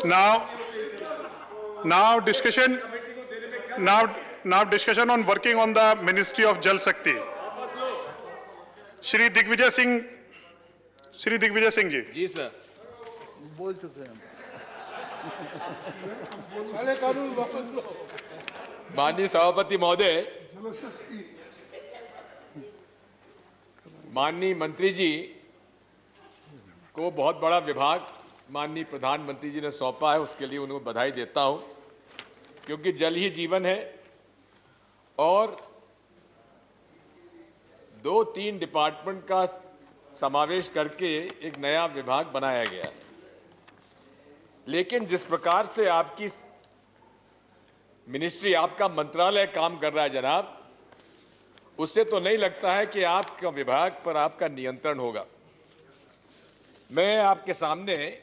Now, now discussion. Now discussion on working on the Ministry of Jal Shakti. Shri Digvijaya Singh ji. जी sir. बोल चुके हैं। माननीय सभापति महोदय, माननीय मंत्री जी को बहुत बड़ा विभाग माननीय प्रधानमंत्री जी ने सौंपा है, उसके लिए उनको बधाई देता हूं, क्योंकि जल ही जीवन है और 2-3 डिपार्टमेंट का समावेश करके एक नया विभाग बनाया गया है। लेकिन जिस प्रकार से आपकी मिनिस्ट्री, आपका मंत्रालय काम कर रहा है जनाब, उससे तो नहीं लगता है कि आपका विभाग पर आपका नियंत्रण होगा। मैं आपके सामने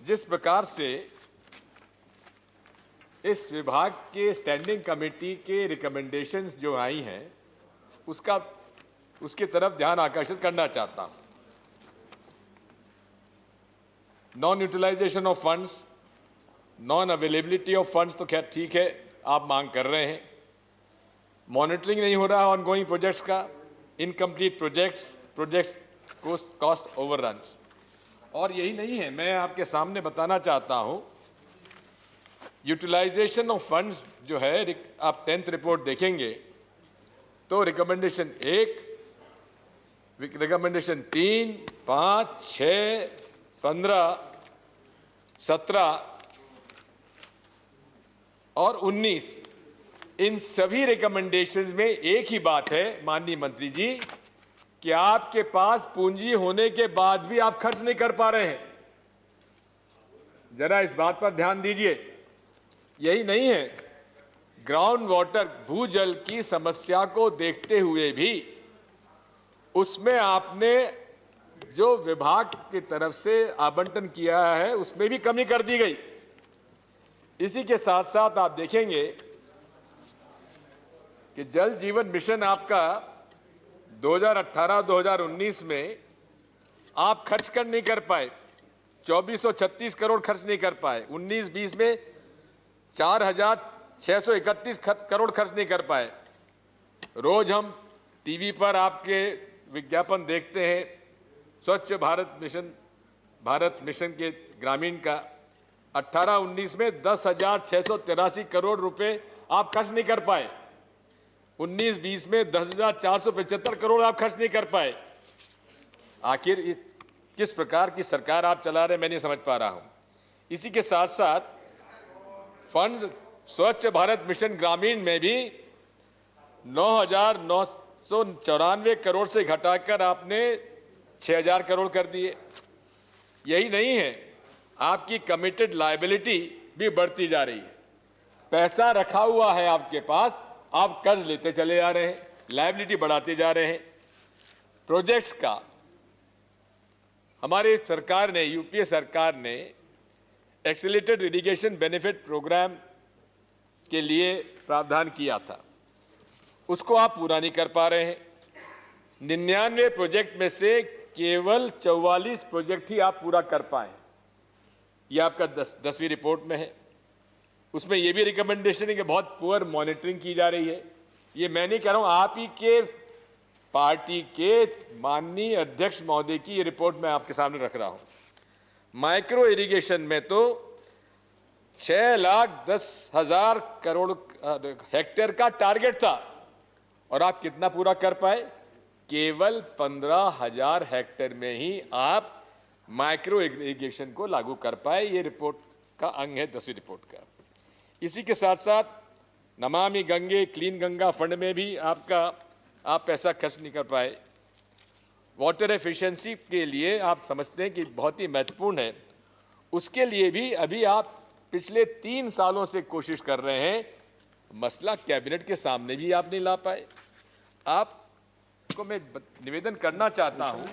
जिस प्रकार से इस विभाग के स्टैंडिंग कमेटी के रिकमेंडेशंस जो आई हैं उसकी तरफ ध्यान आकर्षित करना चाहता हूं। Non utilization of funds, non availability of funds तो खैर ठीक है, आप मांग कर रहे हैं। मॉनिटरिंग नहीं हो रहा ऑनगोइंग प्रोजेक्ट्स का, इनकम्प्लीट प्रोजेक्ट्स कॉस्ट ओवररन्स। और यही नहीं है, मैं आपके सामने बताना चाहता हूं, यूटिलाइजेशन ऑफ फंड्स जो है, आप 10th रिपोर्ट देखेंगे तो रिकमेंडेशन 1, रिकमेंडेशन 3, 5, 6, 15, 17 और 19, इन सभी रिकमेंडेशंस में एक ही बात है माननीय मंत्री जी, कि आपके पास पूंजी होने के बाद भी आप खर्च नहीं कर पा रहे हैं। जरा इस बात पर ध्यान दीजिए। यही नहीं है, ग्राउंड वाटर, भूजल की समस्या को देखते हुए भी उसमें आपने जो विभाग की तरफ से आवंटन किया है उसमें भी कमी कर दी गई। इसी के साथ साथ आप देखेंगे कि जल जीवन मिशन आपका 2018-2019 में आप खर्च कर नहीं कर पाए, 2436 करोड़ खर्च नहीं कर पाए। 19-20 में 4631 करोड़ खर्च नहीं कर पाए। रोज हम टीवी पर आपके विज्ञापन देखते हैं, स्वच्छ भारत मिशन के ग्रामीण का 18-19 में 10,683 करोड़ रुपए आप खर्च नहीं कर पाए। 19-20 में 10,475 करोड़ आप खर्च नहीं कर पाए। आखिर किस प्रकार की सरकार आप चला रहे हैं, मैं नहीं समझ पा रहा हूं। इसी के साथ साथ फंड स्वच्छ भारत मिशन ग्रामीण में भी 9,994 करोड़ से घटाकर आपने 6,000 करोड़ कर दिए। यही नहीं है, आपकी कमिटेड लायबिलिटी भी बढ़ती जा रही है। पैसा रखा हुआ है आपके पास, आप कर्ज लेते चले जा रहे हैं, लायबिलिटी बढ़ाते जा रहे हैं। प्रोजेक्ट्स का हमारी सरकार ने, यूपीए सरकार ने एक्सीलरेटेड इरिगेशन बेनिफिट प्रोग्राम के लिए प्रावधान किया था, उसको आप पूरा नहीं कर पा रहे हैं। 99 प्रोजेक्ट में से केवल 44 प्रोजेक्ट ही आप पूरा कर पाए। यह आपका 10वीं रिपोर्ट में है। उसमें यह भी रिकमेंडेशन है कि बहुत पुअर मॉनिटरिंग की जा रही है। ये मैं नहीं कह रहा हूं, आप ही के पार्टी के माननीय अध्यक्ष महोदय की ये रिपोर्ट मैं आपके सामने रख रहा हूं। माइक्रो इरिगेशन में तो 6,10,000 करोड़ हेक्टेयर का टारगेट था और आप कितना पूरा कर पाए? केवल 15,000 हेक्टेयर में ही आप माइक्रो इरिगेशन को लागू कर पाए। ये रिपोर्ट का अंग है 10वीं रिपोर्ट का। इसी के साथ साथ नमामि गंगे, क्लीन गंगा फंड में भी आप पैसा खर्च नहीं कर पाए। वाटर एफिशिएंसी के लिए आप समझते हैं कि बहुत ही महत्वपूर्ण है, उसके लिए भी अभी आप पिछले 3 सालों से कोशिश कर रहे हैं, मसला कैबिनेट के सामने भी आप नहीं ला पाए। आपको मैं निवेदन करना चाहता हूं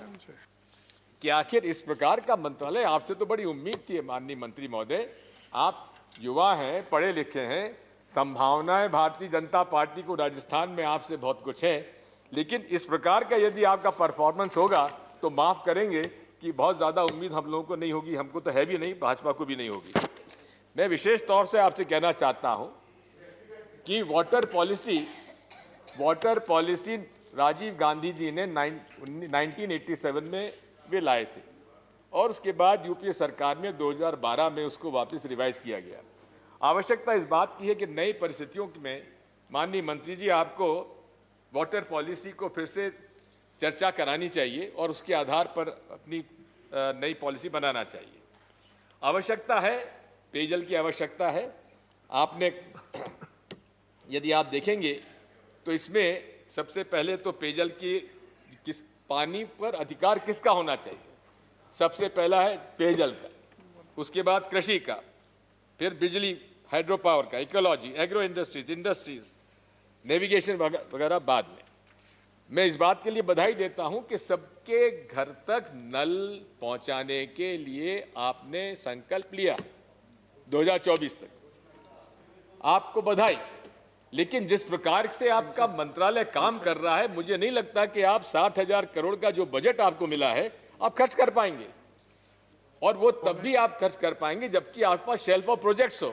कि आखिर इस प्रकार का मंत्रालय, आपसे तो बड़ी उम्मीद थी माननीय मंत्री महोदय, आप युवा हैं, पढ़े लिखे हैं, संभावनाएं भारतीय जनता पार्टी को राजस्थान में आपसे बहुत कुछ है, लेकिन इस प्रकार का यदि आपका परफॉर्मेंस होगा तो माफ करेंगे, की बहुत ज़्यादा उम्मीद हम लोगों को नहीं होगी, हमको तो है भी नहीं, भाजपा को भी नहीं होगी। मैं विशेष तौर से आपसे कहना चाहता हूं कि वाटर पॉलिसी राजीव गांधी जी ने 1987 में वे लाए थे और उसके बाद यूपीए सरकार में 2012 में उसको वापस रिवाइज किया गया। आवश्यकता इस बात की है कि नई परिस्थितियों में माननीय मंत्री जी आपको वाटर पॉलिसी को फिर से चर्चा करानी चाहिए और उसके आधार पर अपनी नई पॉलिसी बनाना चाहिए। आवश्यकता है, पेयजल की आवश्यकता है। आपने यदि आप देखेंगे तो इसमें सबसे पहले तो पेयजल की पानी पर अधिकार किसका होना चाहिए? सबसे पहला है पेयजल का, उसके बाद कृषि का, फिर बिजली हाइड्रो पावर का, इकोलॉजी, एग्रो इंडस्ट्रीज, नेविगेशन वगैरह बाद में। मैं इस बात के लिए बधाई देता हूं कि सबके घर तक नल पहुंचाने के लिए आपने संकल्प लिया 2024 तक, आपको बधाई। लेकिन जिस प्रकार से आपका मंत्रालय काम कर रहा है, मुझे नहीं लगता कि आप 60,000 करोड़ का जो बजट आपको मिला है आप खर्च कर पाएंगे, और वो तब भी आप खर्च कर पाएंगे जबकि आपके पास शेल्फ ऑफ प्रोजेक्ट्स हो।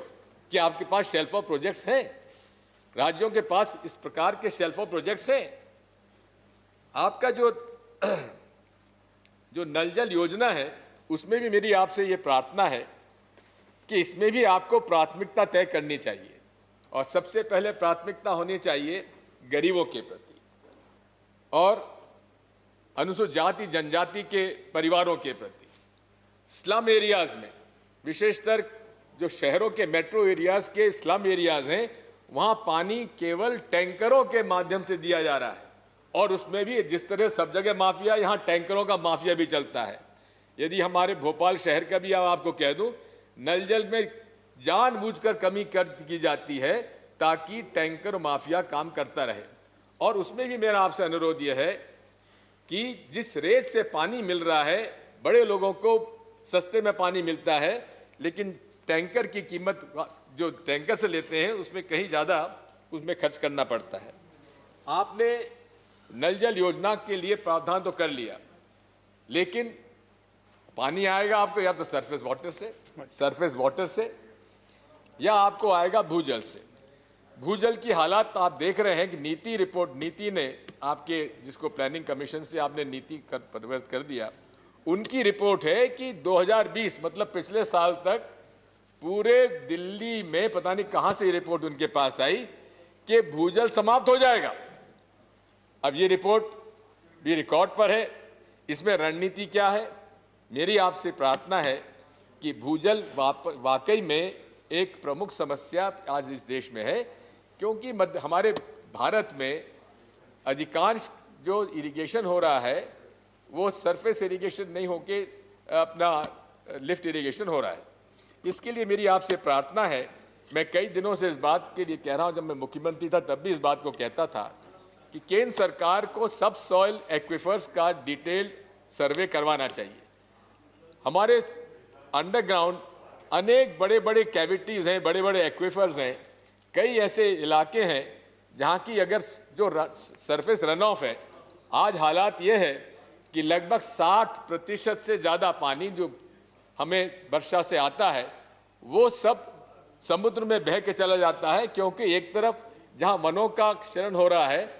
कि आपके पास शेल्फ ऑफ प्रोजेक्ट्स हैं? राज्यों के पास इस प्रकार के शेल्फ ऑफ प्रोजेक्ट्स हैं? आपका जो नल जल योजना है उसमें भी मेरी आपसे ये प्रार्थना है कि इसमें भी आपको प्राथमिकता तय करनी चाहिए, और सबसे पहले प्राथमिकता होनी चाहिए गरीबों के प्रति और अनुसूचित जाति जनजाति के परिवारों के प्रति। स्लम एरियाज में, विशेषकर जो शहरों के मेट्रो एरियाज के स्लम एरियाज हैं, वहां पानी केवल टैंकरों के माध्यम से दिया जा रहा है, और उसमें भी जिस तरह सब जगह माफिया, यहां टैंकरों का माफिया भी चलता है। यदि हमारे भोपाल शहर का भी आपको कह दूं, नल जल में जानबूझकर कमी की जाती है ताकि टैंकर माफिया काम करता रहे। और उसमें भी मेरा आपसे अनुरोध यह है कि जिस रेट से पानी मिल रहा है, बड़े लोगों को सस्ते में पानी मिलता है, लेकिन टैंकर की कीमत जो टैंकर से लेते हैं उसमें कहीं ज़्यादा उसमें खर्च करना पड़ता है। आपने नल जल योजना के लिए प्रावधान तो कर लिया, लेकिन पानी आएगा आपको या तो सरफेस वाटर से या आपको आएगा भूजल से। भूजल की हालात आप देख रहे हैं कि नीति ने आपके, जिसको प्लानिंग कमीशन से आपने नीति परिवर्तित कर दिया, उनकी रिपोर्ट है कि 2020 मतलब पिछले साल तक पूरे दिल्ली में, पता नहीं कहां से ये रिपोर्ट उनके पास आई, कि भूजल समाप्त हो जाएगा। अब ये रिपोर्ट भी रिकॉर्ड पर है, इसमें रणनीति क्या है? मेरी आपसे प्रार्थना है कि भूजल वाकई में एक प्रमुख समस्या आज इस देश में है, क्योंकि हमारे भारत में अधिकांश जो इरिगेशन हो रहा है वो सरफेस इरिगेशन नहीं होके अपना लिफ्ट इरिगेशन हो रहा है। इसके लिए मेरी आपसे प्रार्थना है, मैं कई दिनों से इस बात के लिए कह रहा हूं, जब मैं मुख्यमंत्री था तब भी इस बात को कहता था कि केंद्र सरकार को सब सॉइल एक्विफर्स का डिटेल्ड सर्वे करवाना चाहिए। हमारे अंडरग्राउंड अनेक बड़े बड़े कैविटीज़ हैं, बड़े बड़े एक्विफर्स हैं, कई ऐसे इलाके हैं जहां की अगर जो सरफेस रन ऑफ है, आज हालात ये है कि लगभग 60% से ज़्यादा पानी जो हमें वर्षा से आता है वो सब समुद्र में बह के चला जाता है, क्योंकि एक तरफ जहां वनों का क्षरण हो रहा है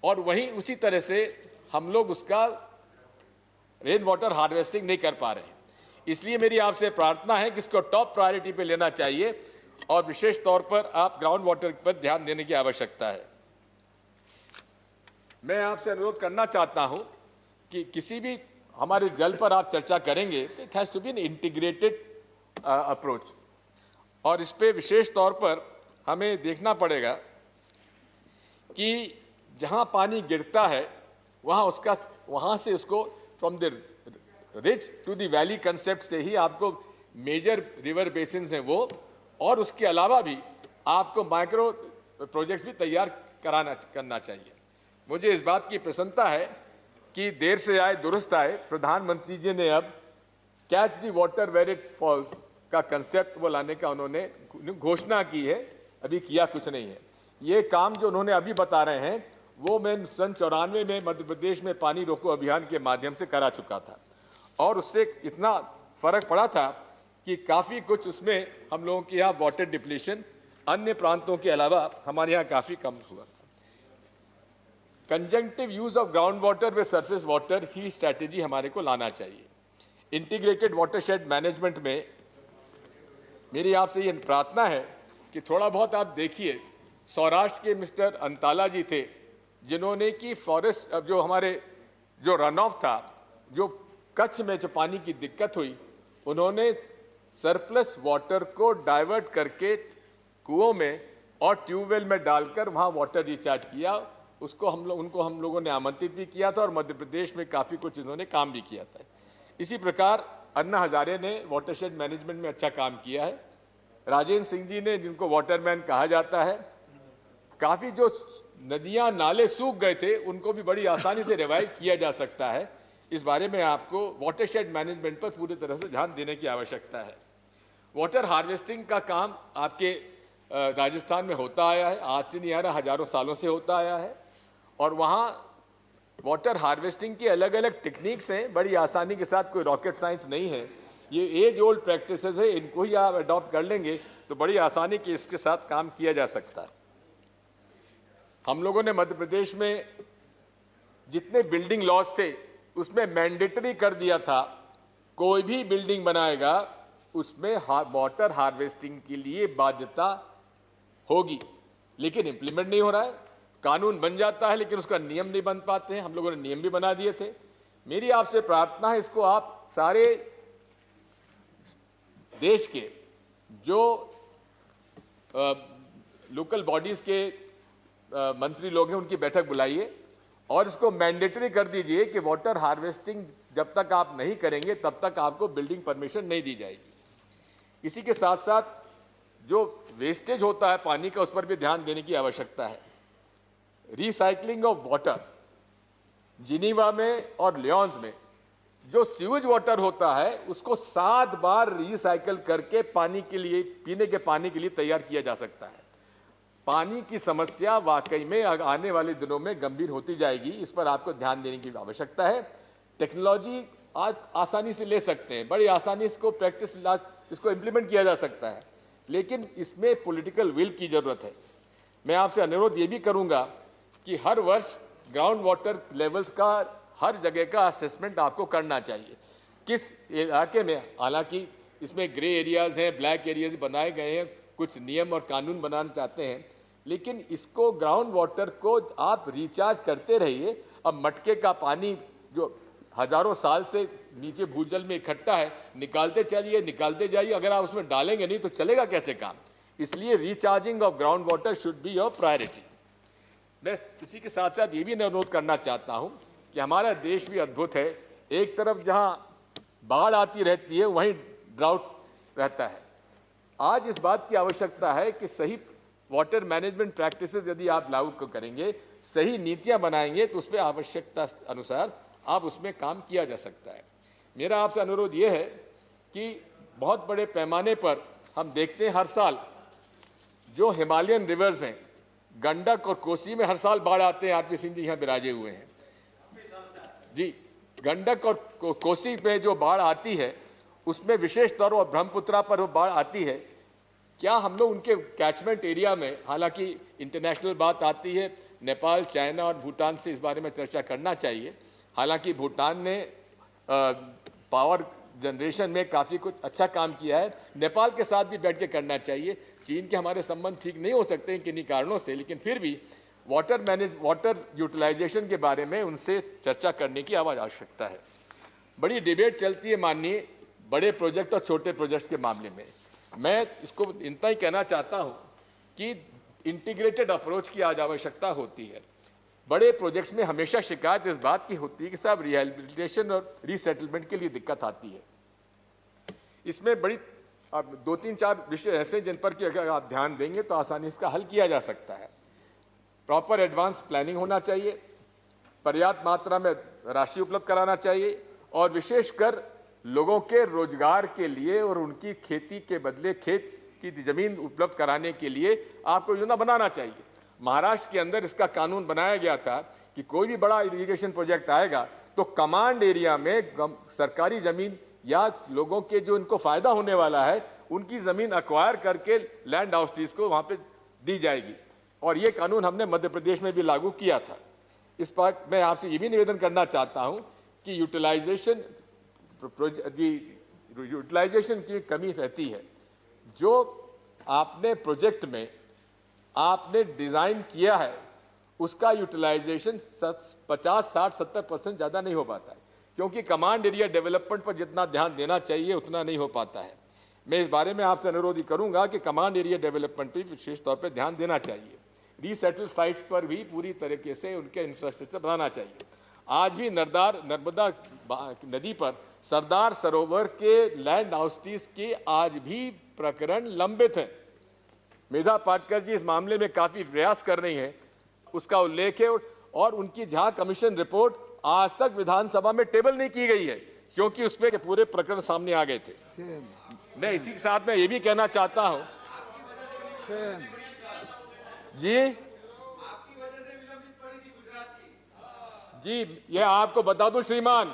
और वहीं उसी तरह से हम लोग उसका रेन वाटर हार्वेस्टिंग नहीं कर पा रहे हैं। इसलिए मेरी आपसे प्रार्थना है कि इसको टॉप प्रायोरिटी पे लेना चाहिए और विशेष तौर पर आप ग्राउंड वाटर पर ध्यान देने की आवश्यकता है। मैं आपसे अनुरोध करना चाहता हूं कि किसी भी हमारे जल पर आप चर्चा करेंगे तो it has to be an integrated approach, और इस पे विशेष तौर पर हमें देखना पड़ेगा कि जहां पानी गिरता है वहां से उसको from the ridge to the valley concept से ही आपको मेजर रिवर बेसिन्स हैं वो, और उसके अलावा भी आपको माइक्रो प्रोजेक्ट्स भी तैयार करना चाहिए। मुझे इस बात की प्रसन्नता है कि देर से आए दुरुस्त आए, प्रधानमंत्री जी ने अब catch the water where it falls का कंसेप्ट वो लाने का उन्होंने घोषणा की है, अभी किया कुछ नहीं है। ये काम जो उन्होंने अभी बता रहे हैं वो मैं सन 94 में मध्य प्रदेश में पानी रोको अभियान के माध्यम से करा चुका था, और उससे इतना फर्क पड़ा था कि काफ़ी कुछ उसमें हम लोगों के यहाँ वाटर डिप्लीशन अन्य प्रांतों के अलावा हमारे यहाँ काफ़ी कम हुआ था। Conjunctive use of ground water व सरफेस वाटर ही स्ट्रैटेजी हमारे को लाना चाहिए। इंटीग्रेटेड वाटरशेड मैनेजमेंट में मेरी आपसे ये प्रार्थना है कि थोड़ा बहुत आप देखिए, सौराष्ट्र के मिस्टर अंताला जी थे जिन्होंने कि फॉरेस्ट जो हमारे जो रन ऑफ था, जो कच्छ में जो पानी की दिक्कत हुई, उन्होंने सरप्लस वाटर को डाइवर्ट करके कुओं में और ट्यूबवेल में डालकर वहाँ वाटर रिचार्ज किया। उनको हम लोगों ने आमंत्रित भी किया था और मध्य प्रदेश में काफ़ी कुछ इन्होंने काम भी किया था। इसी प्रकार अन्ना हजारे ने वाटरशेड मैनेजमेंट में अच्छा काम किया है। राजेंद्र सिंह जी ने, जिनको वाटरमैन कहा जाता है, काफ़ी जो नदियाँ नाले सूख गए थे उनको भी बड़ी आसानी से रिवाइव किया जा सकता है। इस बारे में आपको वाटरशेड मैनेजमेंट पर पूरी तरह से ध्यान देने की आवश्यकता है। वाटर हार्वेस्टिंग का काम आपके राजस्थान में होता आया है, आज से नहीं आ रहा, हजारों सालों से होता आया है। और वहाँ वाटर हार्वेस्टिंग की अलग अलग टेक्निक्स हैं, बड़ी आसानी के साथ, कोई रॉकेट साइंस नहीं है। ये एज ओल्ड प्रैक्टिसेस है, इनको ही आप अडॉप्ट कर लेंगे तो बड़ी आसानी के इसके साथ काम किया जा सकता है। हम लोगों ने मध्य प्रदेश में जितने बिल्डिंग लॉज थे उसमें मैंडेटरी कर दिया था, कोई भी बिल्डिंग बनाएगा उसमें वाटर हार्वेस्टिंग के लिए बाध्यता होगी, लेकिन इंप्लीमेंट नहीं हो रहा है। कानून बन जाता है लेकिन उसका नियम नहीं बन पाते हैं। हम लोगों ने नियम भी बना दिए थे। मेरी आपसे प्रार्थना है, इसको आप सारे देश के जो लोकल बॉडीज के मंत्री लोग हैं उनकी बैठक बुलाइए और इसको मैंडेटरी कर दीजिए कि वाटर हार्वेस्टिंग जब तक आप नहीं करेंगे तब तक आपको बिल्डिंग परमिशन नहीं दी जाएगी। इसी के साथ साथ जो वेस्टेज होता है पानी का, उस पर भी ध्यान देने की आवश्यकता है। रिसाइकलिंग ऑफ वाटर, जिनीवा में और लियोन्स में जो सीवेज वाटर होता है उसको 7 बार रिसाइकल करके पानी के लिए, पीने के पानी के लिए तैयार किया जा सकता है। पानी की समस्या वाकई में आने वाले दिनों में गंभीर होती जाएगी, इस पर आपको ध्यान देने की आवश्यकता है। टेक्नोलॉजी आज आसानी से ले सकते हैं, बड़ी आसानी इसको प्रैक्टिस, इसको इम्प्लीमेंट किया जा सकता है, लेकिन इसमें पॉलिटिकल विल की जरूरत है। मैं आपसे अनुरोध ये भी करूंगा कि हर वर्ष ग्राउंड वाटर लेवल्स का हर जगह का असेसमेंट आपको करना चाहिए। किस इलाके में, हालांकि इसमें ग्रे एरियाज हैं, ब्लैक एरियाज बनाए गए हैं, कुछ नियम और कानून बनाना चाहते हैं, लेकिन इसको ग्राउंड वाटर को आप रिचार्ज करते रहिए। अब मटके का पानी जो हजारों साल से नीचे भूजल में इकट्ठा है, निकालते चलिए, निकालते जाइए, अगर आप उसमें डालेंगे नहीं तो चलेगा कैसे काम। इसलिए recharging of ground water should be your priority. मैं इसी के साथ साथ ये भी अनुरोध करना चाहता हूँ कि हमारा देश भी अद्भुत है। एक तरफ जहाँ बाढ़ आती रहती है वहीं ड्राउट रहता है। आज इस बात की आवश्यकता है कि सही वाटर मैनेजमेंट प्रैक्टिसेस यदि आप लागू करेंगे, सही नीतियाँ बनाएंगे तो उस पर आवश्यकता अनुसार आप उसमें काम किया जा सकता है। मेरा आपसे अनुरोध ये है कि बहुत बड़े पैमाने पर हम देखते हैं हर साल जो हिमालयन रिवर्स हैं, गंडक और कोसी में हर साल बाढ़ आते हैं। आरपी सिंह जी यहाँ विराजे हुए हैं जी। गंडक और कोसी में जो बाढ़ आती है उसमें विशेष तौर पर ब्रह्मपुत्रा पर वो बाढ़ आती है। क्या हम लोग उनके कैचमेंट एरिया में, हालांकि इंटरनेशनल बात आती है, नेपाल, चाइना और भूटान से इस बारे में चर्चा करना चाहिए। हालांकि भूटान ने पावर जनरेशन में काफ़ी कुछ अच्छा काम किया है, नेपाल के साथ भी बैठ के करना चाहिए। चीन के हमारे संबंध ठीक नहीं हो सकते हैं किन्हीं कारणों से, लेकिन फिर भी वाटर यूटिलाइजेशन के बारे में उनसे चर्चा करने की आवश्यकता है। बड़ी डिबेट चलती है माननीय बड़े प्रोजेक्ट और छोटे प्रोजेक्ट्स के मामले में। मैं इसको इतना ही कहना चाहता हूँ कि इंटीग्रेटेड अप्रोच की आज आवश्यकता होती है। बड़े प्रोजेक्ट्स में हमेशा शिकायत इस बात की होती है कि साहब रिहेबिलिटेशन और रीसेटलमेंट के लिए दिक्कत आती है। इसमें बड़ी 2-3-4 विषय ऐसे जिन पर कि अगर आप ध्यान देंगे तो आसानी इसका हल किया जा सकता है। प्रॉपर एडवांस प्लानिंग होना चाहिए, पर्याप्त मात्रा में राशि उपलब्ध कराना चाहिए और विशेषकर लोगों के रोजगार के लिए और उनकी खेती के बदले खेत की जमीन उपलब्ध कराने के लिए आपको योजना बनाना चाहिए। महाराष्ट्र के अंदर इसका कानून बनाया गया था कि कोई भी बड़ा इरिगेशन प्रोजेक्ट आएगा तो कमांड एरिया में सरकारी जमीन या लोगों के जो इनको फायदा होने वाला है उनकी जमीन अक्वायर करके लैंड हाउसेस को वहां पे दी जाएगी। और ये कानून हमने मध्य प्रदेश में भी लागू किया था। इस पर मैं आपसे ये भी निवेदन करना चाहता हूं कि यूटिलाइजेशन की कमी रहती है। जो आपने प्रोजेक्ट में आपने डिजाइन किया है उसका यूटिलाइजेशन 50, 60, 70% ज़्यादा नहीं हो पाता है, क्योंकि कमांड एरिया डेवलपमेंट पर जितना ध्यान देना चाहिए उतना नहीं हो पाता है। मैं इस बारे में आपसे अनुरोध ही करूंगा कि कमांड एरिया डेवलपमेंट पर विशेष तौर पर ध्यान देना चाहिए। रीसेटल साइट्स पर भी पूरी तरीके से उनके इंफ्रास्ट्रक्चर बनाना चाहिए। आज भी नर्मदा नदी पर सरदार सरोवर के लैंड हाउसेस के आज भी प्रकरण लंबित हैं। मेधा पाटकर जी इस मामले में काफी प्रयास कर रही हैं, उसका उल्लेख है। और उनकी जहां कमीशन रिपोर्ट आज तक विधानसभा में टेबल नहीं की गई है, क्योंकि उसमें के पूरे प्रकरण सामने आ गए थे। मैं इसी के साथ में ये भी कहना चाहता हूं जी, ये आपको बता दूं श्रीमान,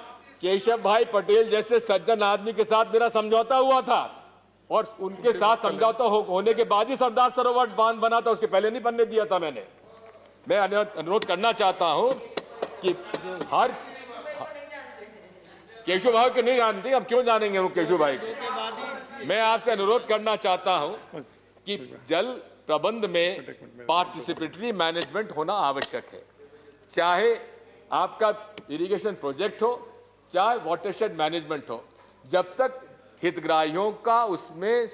केशव भाई पटेल जैसे सज्जन आदमी के साथ मेरा समझौता हुआ था, और उनके साथ समझौता होने के बाद ही सरदार सरोवर बांध बना था, उसके पहले नहीं बनने दिया था मैंने। मैं अनुरोध करना चाहता हूं कि हर केशव भाई को नहीं जानते, अब क्यों जानेंगे वो केशव भाई को। मैं आपसे अनुरोध करना चाहता हूं कि जल प्रबंध में पार्टिसिपेटरी मैनेजमेंट होना आवश्यक है। चाहे आपका इरिगेशन प्रोजेक्ट हो, चाहे वाटरशेड मैनेजमेंट हो, जब तक हितग्राहियों का उसमें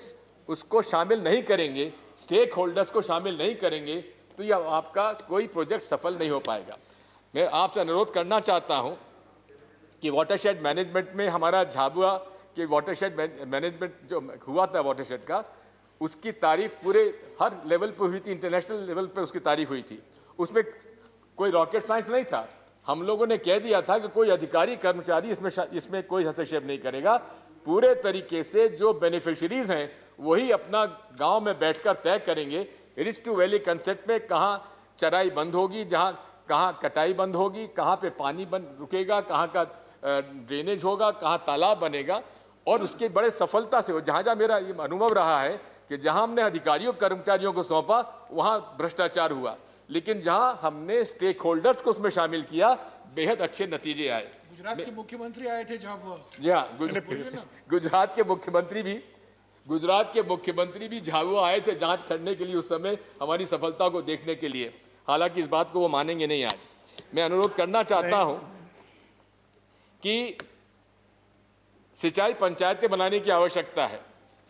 उसको शामिल नहीं करेंगे, स्टेक होल्डर्स को शामिल नहीं करेंगे, तो यह आपका कोई प्रोजेक्ट सफल नहीं हो पाएगा। मैं आपसे अनुरोध करना चाहता हूं कि वाटरशेड मैनेजमेंट में हमारा झाबुआ के वाटरशेड मैनेजमेंट जो हुआ था वाटरशेड का, उसकी तारीफ पूरे हर लेवल पर हुई थी, इंटरनेशनल लेवल पर उसकी तारीफ हुई थी। उसमें कोई रॉकेट साइंस नहीं था। हम लोगों ने कह दिया था कि कोई अधिकारी कर्मचारी इसमें कोई हस्तक्षेप नहीं करेगा। पूरे तरीके से जो बेनिफिशियरीज हैं वही अपना गांव में बैठकर तय करेंगे रिच टू वैली कंसेप्ट में कहां चराई बंद होगी, कहां कटाई बंद होगी, कहां पे पानी बंद रुकेगा, कहां का ड्रेनेज होगा, कहां तालाब बनेगा। और उसके बड़े सफलता से जहां मेरा ये अनुभव रहा है कि जहां हमने अधिकारियों कर्मचारियों को सौंपा वहां भ्रष्टाचार हुआ, लेकिन जहां हमने स्टेक होल्डर्स को उसमें शामिल किया बेहद अच्छे नतीजे आए। गुजरात के मुख्यमंत्री आए थे झाबुआ। गुजरात के मुख्यमंत्री भी झाबुआ आए थे जांच करने के लिए, उस समय हमारी सफलता को देखने के लिए। हालांकि इस बात को वो मानेंगे नहीं। आज मैं अनुरोध करना चाहता हूं कि सिंचाई पंचायतें बनाने की आवश्यकता है।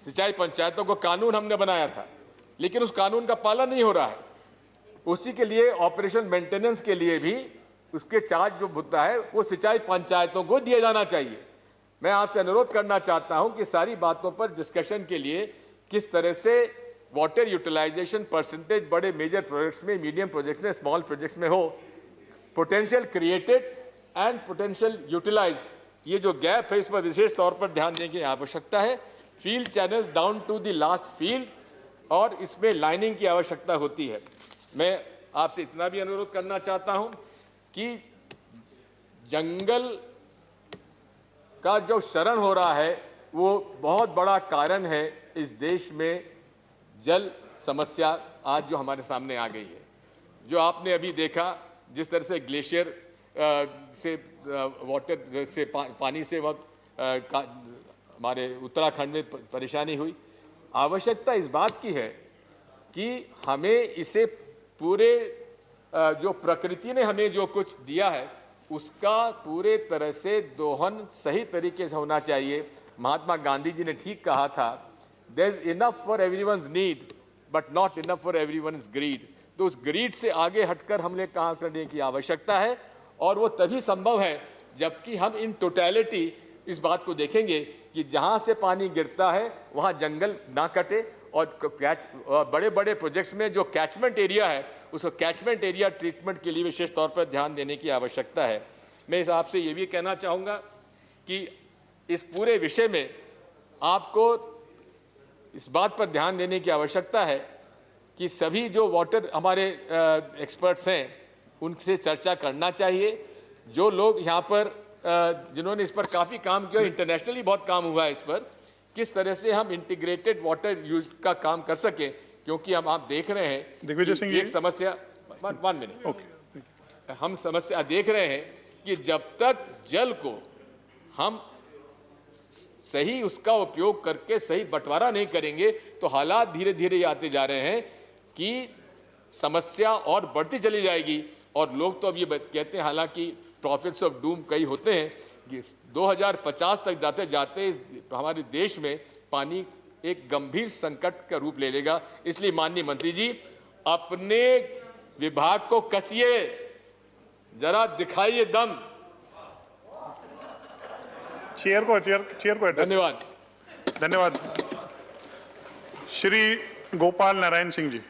सिंचाई पंचायतों को कानून हमने बनाया था, लेकिन उस कानून का पालन नहीं हो रहा है। उसी के लिए ऑपरेशन मेंटेनेंस के लिए भी उसके चार्ज जो मुद्दा है वो सिंचाई पंचायतों को दिया जाना चाहिए। मैं आपसे अनुरोध करना चाहता हूं कि सारी बातों पर डिस्कशन के लिए किस तरह से वाटर यूटिलाइजेशन परसेंटेज बड़े मेजर प्रोजेक्ट्स में, मीडियम प्रोजेक्ट्स में, स्मॉल प्रोजेक्ट्स में हो, potential created and potential utilize, ये जो गैप है इस पर विशेष तौर पर ध्यान देने की आवश्यकता है। Field channels down to the last field, और इसमें लाइनिंग की आवश्यकता होती है। मैं आपसे इतना भी अनुरोध करना चाहता हूं कि जंगल का जो शरण हो रहा है वो बहुत बड़ा कारण है इस देश में जल समस्या आज जो हमारे सामने आ गई है। जो आपने अभी देखा, जिस तरह से ग्लेशियर से वाटर से पानी से वक्त हमारे उत्तराखंड में परेशानी हुई। आवश्यकता इस बात की है कि हमें इसे पूरे जो प्रकृति ने हमें जो कुछ दिया है उसका पूरे तरह से दोहन सही तरीके से होना चाहिए। महात्मा गांधी जी ने ठीक कहा था, there is enough for everyone's need but not enough for everyone's greed. तो उस ग्रीड से आगे हटकर हमने काम करने की आवश्यकता है, और वो तभी संभव है जबकि हम इन टोटलिटी इस बात को देखेंगे कि जहां से पानी गिरता है वहां जंगल ना कटे, और बड़े बड़े प्रोजेक्ट्स में जो कैचमेंट एरिया है उसको कैचमेंट एरिया ट्रीटमेंट के लिए विशेष तौर पर ध्यान देने की आवश्यकता है। मैं इस आपसे ये भी कहना चाहूँगा कि इस पूरे विषय में आपको इस बात पर ध्यान देने की आवश्यकता है कि सभी जो वाटर हमारे एक्सपर्ट्स हैं उनसे चर्चा करना चाहिए। जो लोग यहाँ पर जिन्होंने इस पर काफी काम किया, इंटरनेशनली बहुत काम हुआ है इस पर, किस तरह से हम इंटीग्रेटेड वाटर यूज का काम कर सके, क्योंकि अब आप देख रहे हैं दिग्विजय सिंह कि जी। एक समस्या, वन मिनट, ओके, हम समस्या देख रहे हैं कि जब तक जल को हम सही उसका उपयोग करके सही बंटवारा नहीं करेंगे तो हालात धीरे धीरे ये आते जा रहे हैं कि समस्या और बढ़ती चली जाएगी। और लोग तो अब ये कहते हैं, हालांकि प्रॉफिट्स ऑफ डूम कई होते हैं, कि 2050 तक जाते जाते हमारे देश में पानी एक गंभीर संकट का रूप ले लेगा। इसलिए माननीय मंत्री जी, अपने विभाग को कसिए, जरा दिखाइए दम। चेयर को एड्रेस। धन्यवाद। धन्यवाद। श्री गोपाल नारायण सिंह जी।